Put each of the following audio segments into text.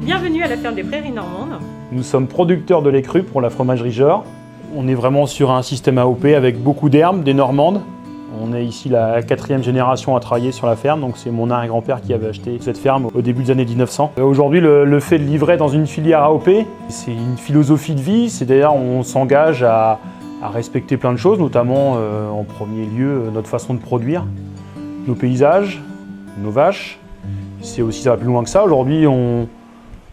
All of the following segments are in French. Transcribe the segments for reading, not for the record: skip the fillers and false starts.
Bienvenue à la ferme des Prairies Normandes. Nous sommes producteurs de lait cru pour la fromagerie Jor. On est vraiment sur un système AOP avec beaucoup d'herbes, des Normandes. On est ici la 4e génération à travailler sur la ferme, donc c'est mon arrière-grand-père qui avait acheté cette ferme au début des années 1900. Aujourd'hui, le fait de livrer dans une filière AOP, c'est une philosophie de vie, c'est d'ailleurs on s'engage à respecter plein de choses, notamment en premier lieu notre façon de produire, nos paysages, nos vaches. C'est aussi, ça va plus loin que ça. Aujourd'hui,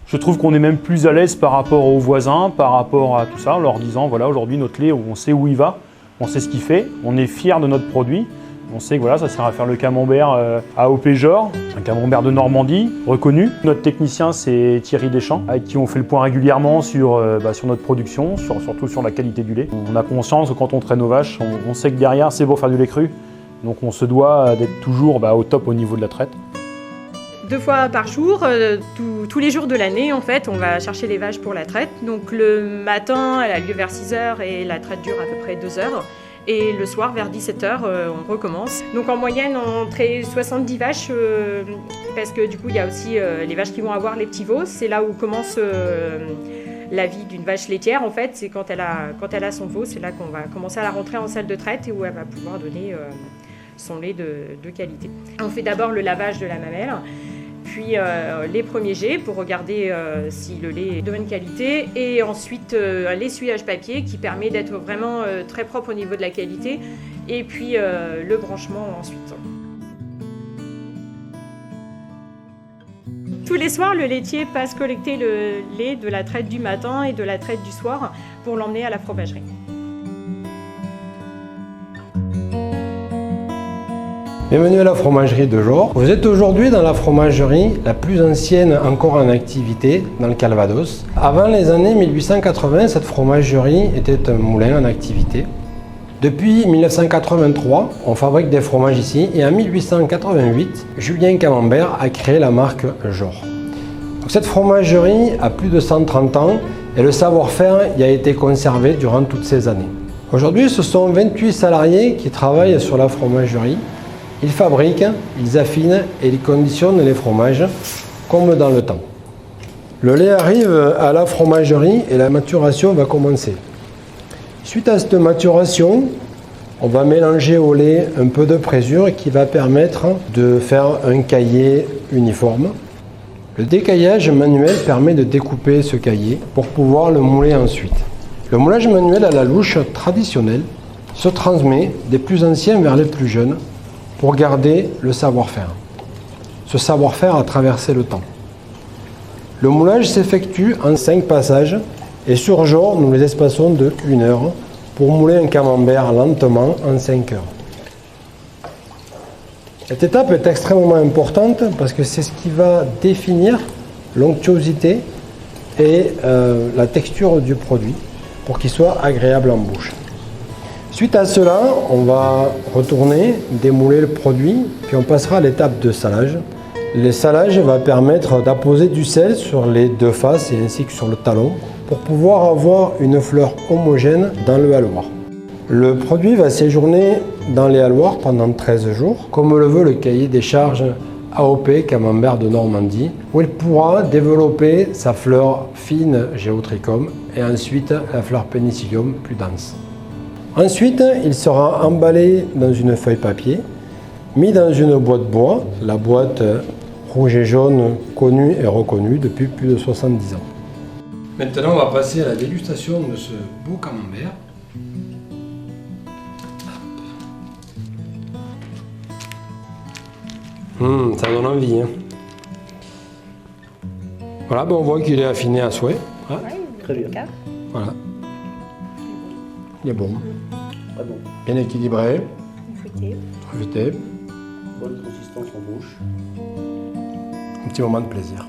je trouve qu'on est même plus à l'aise par rapport aux voisins, par rapport à tout ça, en leur disant voilà, aujourd'hui notre lait, on sait où il va, on sait ce qu'il fait, on est fiers de notre produit. On sait que voilà, ça sert à faire le camembert AOP Jor, un camembert de Normandie, reconnu. Notre technicien, c'est Thierry Deschamps, avec qui on fait le point régulièrement sur notre production, surtout sur la qualité du lait. On a conscience que quand on traite nos vaches, on sait que derrière, c'est pour faire du lait cru. Donc on se doit d'être toujours au top au niveau de la traite. 2 fois par jour, tous les jours de l'année, en fait, on va chercher les vaches pour la traite. Donc le matin, elle a lieu vers 6h et la traite dure à peu près 2 heures. Et le soir, vers 17h, on recommence. Donc en moyenne, on traite 70 vaches, parce que du coup, il y a aussi les vaches qui vont avoir les petits veaux. C'est là où commence la vie d'une vache laitière, en fait. C'est quand elle a son veau, c'est là qu'on va commencer à la rentrer en salle de traite et où elle va pouvoir donner son lait de qualité. On fait d'abord le lavage de la mamelle, puis les premiers jets pour regarder si le lait est de bonne qualité, et ensuite l'essuyage papier qui permet d'être vraiment très propre au niveau de la qualité, et puis le branchement ensuite. Tous les soirs, le laitier passe collecter le lait de la traite du matin et de la traite du soir pour l'emmener à la fromagerie. Bienvenue à la fromagerie de Jor. Vous êtes aujourd'hui dans la fromagerie la plus ancienne encore en activité dans le Calvados. Avant les années 1880, cette fromagerie était un moulin en activité. Depuis 1983, on fabrique des fromages ici, et en 1888, Julien Camembert a créé la marque Jor. Donc cette fromagerie a plus de 130 ans et le savoir-faire y a été conservé durant toutes ces années. Aujourd'hui, ce sont 28 salariés qui travaillent sur la fromagerie. Ils fabriquent, ils affinent et ils conditionnent les fromages comme dans le temps. Le lait arrive à la fromagerie et la maturation va commencer. Suite à cette maturation, on va mélanger au lait un peu de présure qui va permettre de faire un caillé uniforme. Le décaillage manuel permet de découper ce caillé pour pouvoir le mouler ensuite. Le moulage manuel à la louche traditionnel se transmet des plus anciens vers les plus jeunes pour garder le savoir-faire. Ce savoir-faire a traversé le temps. Le moulage s'effectue en 5 passages et sur Jor, nous les espaçons de 1 heure pour mouler un camembert lentement en 5 heures. Cette étape est extrêmement importante parce que c'est ce qui va définir l'onctuosité et la texture du produit pour qu'il soit agréable en bouche. Suite à cela, on va retourner, démouler le produit, puis on passera à l'étape de salage. Le salage va permettre d'apposer du sel sur les 2 faces et ainsi que sur le talon pour pouvoir avoir une fleur homogène dans le haloir. Le produit va séjourner dans les haloirs pendant 13 jours, comme le veut le cahier des charges AOP Camembert de Normandie, où il pourra développer sa fleur fine Geotrichum et ensuite la fleur Penicillium plus dense. Ensuite, il sera emballé dans une feuille papier, mis dans une boîte bois, la boîte rouge et jaune connue et reconnue depuis plus de 70 ans. Maintenant, on va passer à la dégustation de ce beau camembert. Ça donne envie. Hein. Voilà, on voit qu'il est affiné à souhait. Ouais, très bien. Voilà. Il est bon. Très bon. Bien équilibré. Bonne consistance en bouche. Un petit moment de plaisir.